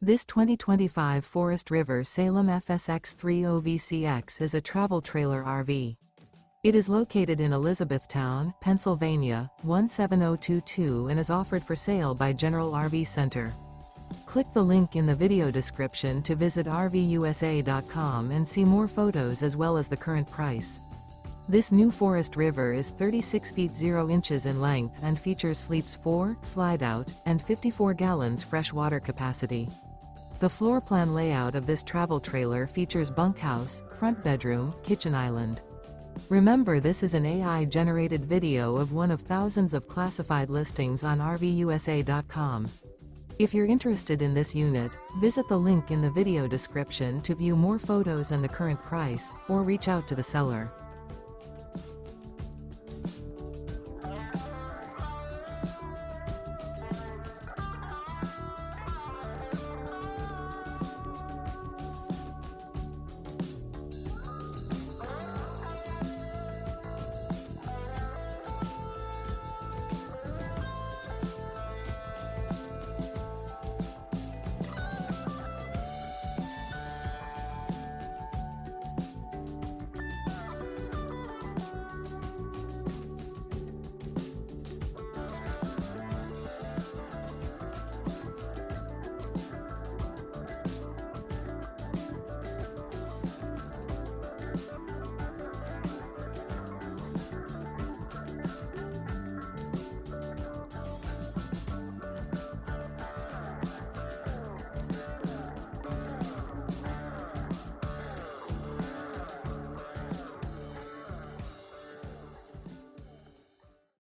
This 2025 Forest River Salem FSX 30VCX is a travel trailer RV. It is located in Elizabethtown, Pennsylvania, 17022 and is offered for sale by General RV Center. Click the link in the video description to visit RVUSA.com and see more photos as well as the current price. This new Forest River is 36 feet 0 inches in length and features sleeps 4, Slideout, and 54 gallons fresh water capacity. The floor plan layout of this travel trailer features bunkhouse, front bedroom, kitchen island. Remember, this is an AI-generated video of one of thousands of classified listings on RVUSA.com. If you're interested in this unit, visit the link in the video description to view more photos and the current price, or reach out to the seller.